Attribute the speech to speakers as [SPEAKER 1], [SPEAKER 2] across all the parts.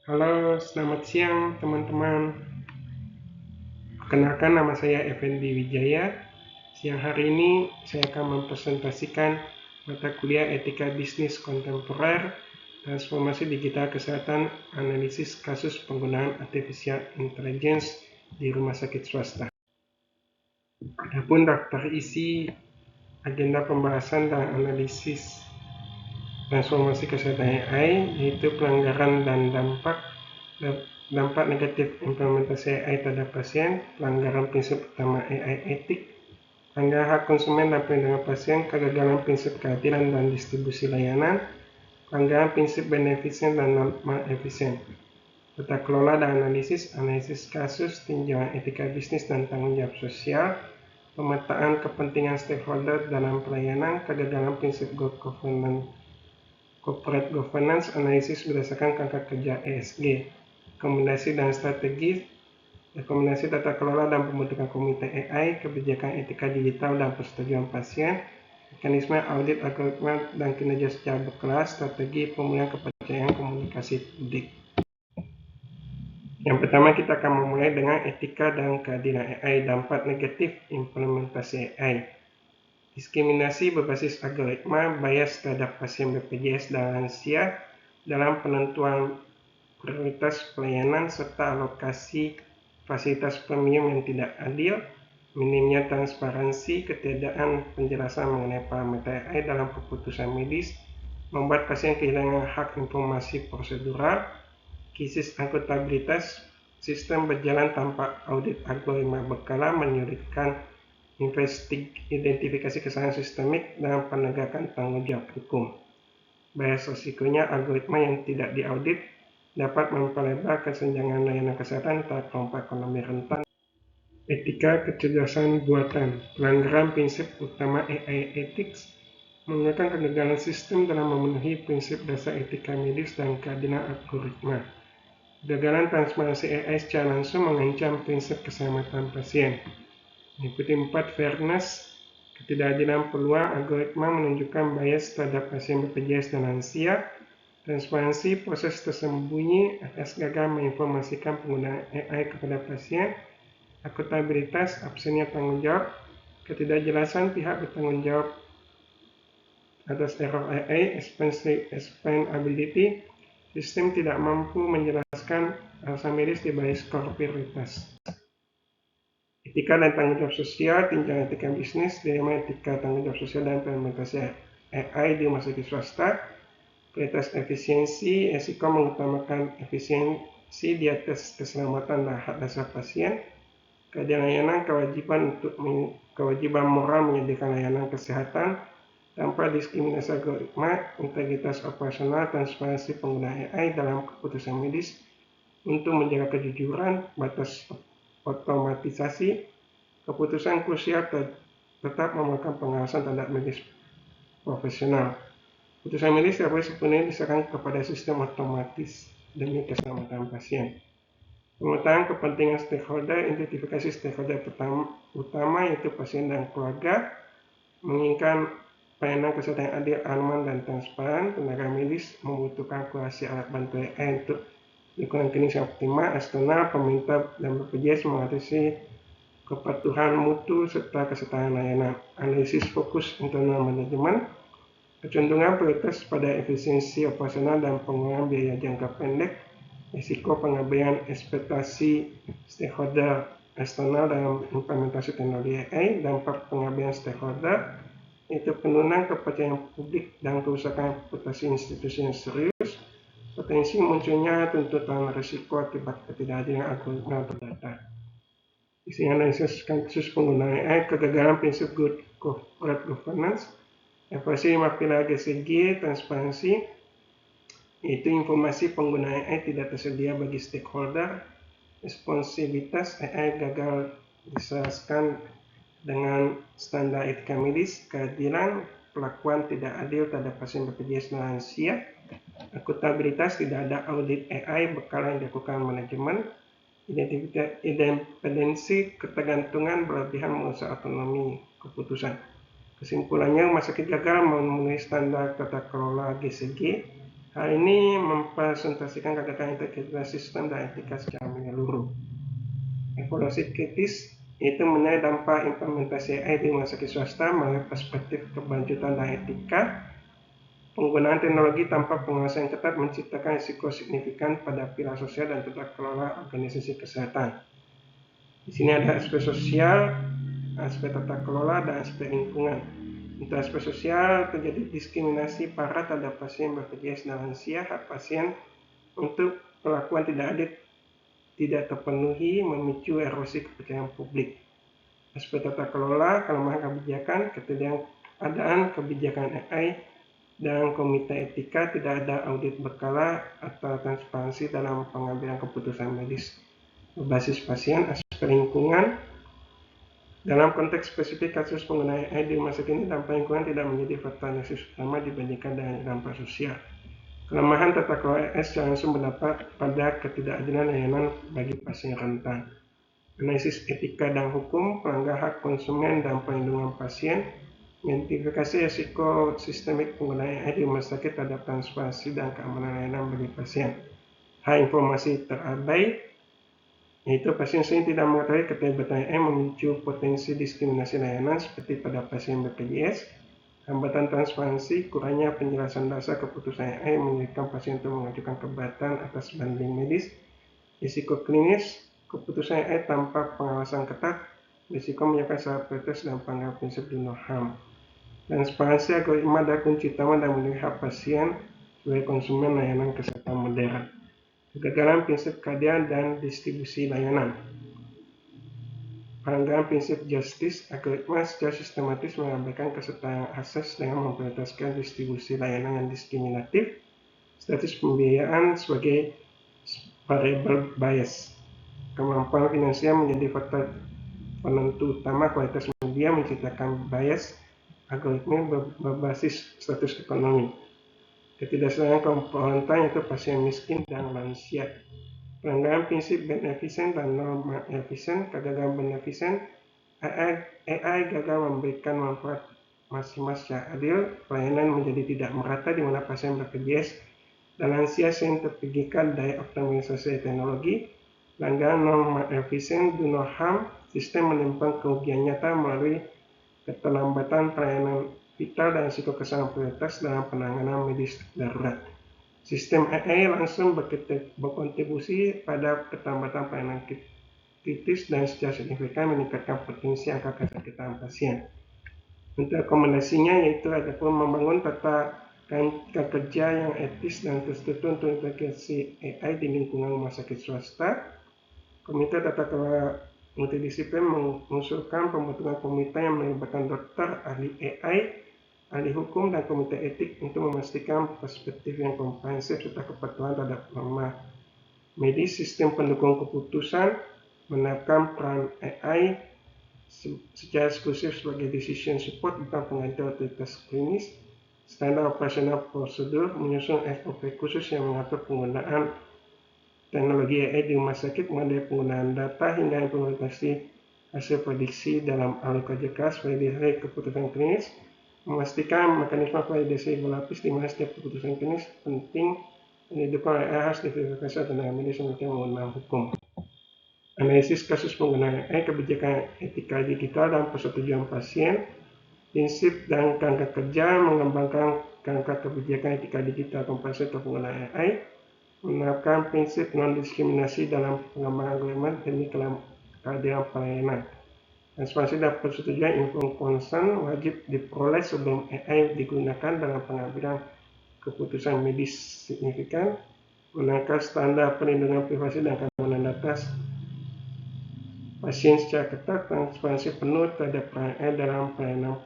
[SPEAKER 1] Halo, selamat siang teman-teman. Perkenalkan, nama saya Effendi Wijaya. Siang hari ini saya akan mempresentasikan mata kuliah Etika Bisnis Kontemporer, Transformasi Digital Kesehatan, Analisis Kasus Penggunaan Artificial Intelligence di Rumah Sakit Swasta. Adapun daftar isi agenda pembahasan dan analisis transformasi kesehatan AI, yaitu pelanggaran dan dampak negatif implementasi AI terhadap pasien, pelanggaran prinsip utama AI etik, pelanggaran hak konsumen dan perlindungan pasien, kegagalan prinsip keadilan dan distribusi layanan, pelanggaran prinsip benefisen dan non-efisien, tata kelola dan analisis kasus, tinjauan etika bisnis dan tanggung jawab sosial, pemetaan kepentingan stakeholder dalam pelayanan, kegagalan prinsip corporate governance, analisis berdasarkan kerangka kerja ESG, rekomendasi dan strategi, rekomendasi tata kelola dan pembentukan komite AI, kebijakan etika digital dan persetujuan pasien, mekanisme audit algoritma dan kinerja secara berkelas, strategi pemulihan kepercayaan komunikasi publik. Yang pertama, kita akan memulai dengan etika dan keadilan AI, dampak negatif implementasi AI. Diskriminasi berbasis algoritma, bias terhadap pasien BPJS dan lansia dalam penentuan prioritas pelayanan, serta alokasi fasilitas premium yang tidak adil, minimnya transparansi, ketiadaan penjelasan mengenai parameter AI dalam keputusan medis, membuat pasien kehilangan hak informasi prosedural, krisis akuntabilitas, sistem berjalan tanpa audit algoritma berkala, menyulitkan identifikasi kesalahan sistemik dalam penegakan tanggung jawab hukum. Bias risikonya, algoritma yang tidak diaudit dapat memperlebar kesenjangan layanan kesehatan antara kelompok ekonomi rentan. Etika kecerdasan buatan, pelanggaran prinsip utama AI ethics, menggunakan kegagalan sistem dalam memenuhi prinsip dasar etika medis dan keadilan algoritma. Kegagalan transparansi AI secara langsung mengancam prinsip keselamatan pasien. Meliputi 4 fairness, ketidakadilan peluang, algoritma menunjukkan bias terhadap pasien BPJS dan lansia, transparansi, proses tersembunyi atas gagal menginformasikan penggunaan AI kepada pasien, akuntabilitas, absennya tanggung jawab, ketidakjelasan pihak bertanggung jawab atas error AI, explainability, sistem tidak mampu menjelaskan alasan medis di balik skor prioritas. Etika dan tanggung jawab sosial, tinjauan etika bisnis, dilema etika tanggung jawab sosial dan implementasi AI di rumah sakit swasta, prioritas efisiensi, risiko mengutamakan efisiensi di atas keselamatan dan hak dasar pasien, keadilan layanan, kewajiban moral menyediakan layanan kesehatan tanpa diskriminasi algoritma, integritas operasional, transparansi penggunaan AI dalam keputusan medis untuk menjaga kejujuran, batas otomatisasi, keputusan krusial tetap memerlukan pengawasan terhadap medis profesional. Keputusan medis dapat sepenuhnya diserahkan kepada sistem otomatis demi keselamatan pasien. Pemetaan kepentingan stakeholder, identifikasi stakeholder utama yaitu pasien dan keluarga, menginginkan pelayanan kesehatan yang adil, aman, dan transparan. Tenaga medis membutuhkan kurasi alat bantu AI untuk lingkungan klinis yang optimal. Eksternal, pemerintah dan BPJS mengatasi kepatuhan mutu serta kesetaraan layanan. Analisis fokus internal manajemen, kecenderungan prioritas pada efisiensi operasional dan pengurangan biaya jangka pendek, risiko pengabaian ekspektasi stakeholder eksternal dalam implementasi teknologi AI, dampak pengabaian stakeholder, yaitu penurunan kepercayaan publik dan kerusakan reputasi institusi yang serius, potensi munculnya tuntutan risiko akibat ketidakadilan algoritma atau data. Isi analisis kasus penggunaan AI, kegagalan prinsip good corporate governance, evaluasi 5 pilar GCG, transparansi, yaitu informasi penggunaan AI tidak tersedia bagi stakeholder, responsivitas AI gagal diselaraskan dengan standar etika medis, keadilan, perlakuan tidak adil terhadap pasien BPJS dan lansia, akuntabilitas, tidak ada audit AI berkala yang dilakukan manajemen, independensi, ketergantungan berlebihan merusak otonomi keputusan. Kesimpulannya, rumah sakit gagal memenuhi standar tata kelola GCG, Hal ini mempresentasikan kegagalan integritas sistem dan etika secara menyeluruh. Evaluasi kritis itu menilai dampak implementasi AI di rumah sakit swasta melalui perspektif keberlanjutan dan etika. Penggunaan teknologi tanpa pengawasan yang ketat menciptakan risiko signifikan pada pilar sosial dan tata kelola organisasi kesehatan. Di sini ada aspek sosial, aspek tata kelola, dan aspek lingkungan. Untuk aspek sosial, terjadi diskriminasi parah terhadap pasien BPJS dan lansia. Hak pasien untuk perlakuan tidak adil tidak terpenuhi, memicu erosi kepercayaan publik. Aspek tata kelola, kelemahan kebijakan, ketidakadaan kebijakan AI, dan komite etika, tidak ada audit berkala atau transparansi dalam pengambilan keputusan medis berbasis pasien. Aspek lingkungan, dalam konteks spesifik kasus penggunaan AI di rumah sakit ini, dampak lingkungan tidak menjadi faktor analisis utama dibandingkan dengan dampak sosial. Kelemahan tata kelola AI secara langsung berdampak pada ketidakadilan layanan bagi pasien rentan. Analisis etika dan hukum, pelanggar hak konsumen dan perlindungan pasien, identifikasi risiko sistemik penggunaan AI di rumah sakit terhadap transparansi dan keamanan layanan bagi pasien. Hal informasi terabai, yaitu pasien sering tidak mengetahui keterlibatan AI memicu potensi diskriminasi layanan seperti pada pasien BPJS, hambatan transparansi, kurangnya penjelasan dasar keputusan AI menyulitkan pasien untuk mengajukan keberatan atas banding medis, risiko klinis, keputusan AI tanpa pengawasan ketat, risiko menyiapkan salah prioritas dan pelanggaran prinsip do no harm. Transparansi algoritma adalah kunci utama dalam melindungi hak pasien sebagai konsumen layanan kesehatan modern. Kegagalan prinsip keadilan dan distribusi layanan. Pelanggaran prinsip justice, algoritma secara sistematis mengabaikan kesetaraan akses dengan memprioritaskan distribusi layanan yang diskriminatif, status pembiayaan sebagai variable bias. Kemampuan finansial menjadi faktor penentu utama kualitas media, menciptakan bias algoritma berbasis status ekonomi. Ketidaksetaraan kelompok rentan yaitu pasien miskin dan lansia. Pelanggaran prinsip beneficent dan non-efficient, kegagalan beneficent, AI gagal memberikan manfaat maksimal secara adil, pelayanan menjadi tidak merata di mana pasien BPJS dan lansia sering terpikirkan dari optimalisasi teknologi. Pelanggaran non-efficient, do no harm, sistem menimbang kerugian nyata melalui keterlambatan pelayanan vital dan risiko kesalahan prioritas dalam penanganan medis darurat. Sistem AI langsung berkontribusi pada keterlambatan pelayanan kritis dan secara signifikan meningkatkan potensi angka kesakitan pasien. Untuk rekomendasinya yaitu adapun membangun tata kerja yang etis dan terstruktur untuk integrasi AI di lingkungan rumah sakit swasta. Komite Tata Kelola Multidisiplin mengusulkan pembentukan komite yang melibatkan dokter, ahli AI, ahli hukum, dan komite etik untuk memastikan perspektif yang komprehensif serta kepatuhan terhadap norma medis. Sistem pendukung keputusan, menerapkan peran AI secara eksklusif sebagai decision support bukan pengganti otoritas klinis, standar operasional prosedur, menyusun SOP khusus yang mengatur penggunaan teknologi AI di rumah sakit, mulai penggunaan data hingga implementasi hasil prediksi dalam ahli kerja keras, validasi keputusan klinis, memastikan mekanisme validasi berlapis di mana setiap keputusan klinis penting yang didukung oleh AI harus diverifikasi tenaga medis yang menggunakan hukum. Analisis kasus penggunaan AI, kebijakan etika digital dan persetujuan pasien, prinsip dan kerangka kerja, mengembangkan kerangka kebijakan etika digital komprehensif untuk penggunaan AI, menerapkan prinsip non-diskriminasi dalam pengembangan algoritma demi keadilan pelayanan. Transparansi dan persetujuan informed consent wajib diperoleh sebelum AI digunakan dalam pengambilan keputusan medis signifikan, menerapkan standar perlindungan privasi dan keamanan data pasien secara ketat, transparansi penuh terhadap peran AI dalam pelayanan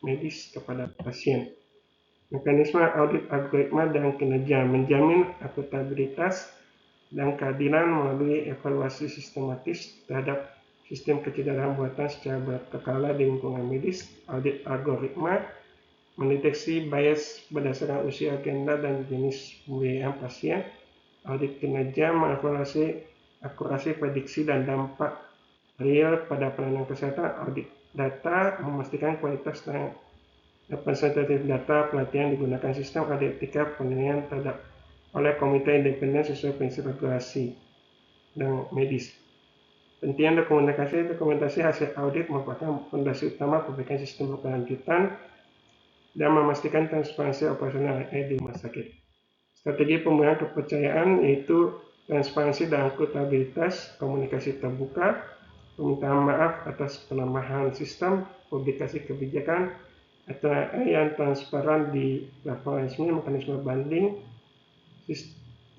[SPEAKER 1] medis kepada pasien. Mekanisme audit algoritma dan kinerja, menjamin akuntabilitas dan keadilan melalui evaluasi sistematis terhadap sistem kecerdasan buatan secara berkala di lingkungan medis. Audit algoritma mendeteksi bias berdasarkan usia, agenda, dan jenis pembiayaan pasien. Audit kinerja mengevaluasi akurasi prediksi dan dampak real pada pelayanan kesehatan. Audit data memastikan kualitas dan representatif data pelatihan digunakan. Sistem audit etika penilaian terhadap oleh komite independen sesuai prinsip regulasi dan medis. Pentingnya dokumentasi hasil audit merupakan fondasi utama perbaikan sistem berkelanjutan dan memastikan transparansi operasional di rumah sakit. Strategi pemulihan kepercayaan yaitu transparansi dan akuntabilitas, komunikasi terbuka, permintaan maaf atas penambahan sistem, publikasi kebijakan, atau yang transparan di laporan resmi, mekanisme banding,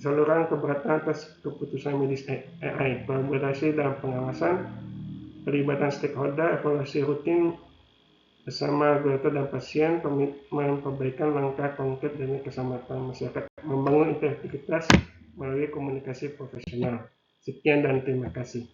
[SPEAKER 1] saluran keberatan atas keputusan medis AI, kolaborasi dalam pengawasan, pelibatan stakeholder, evaluasi rutin bersama regulator dan pasien, komitmen perbaikan langkah konkret demi keselamatan masyarakat, membangun integritas melalui komunikasi profesional. Sekian dan terima kasih.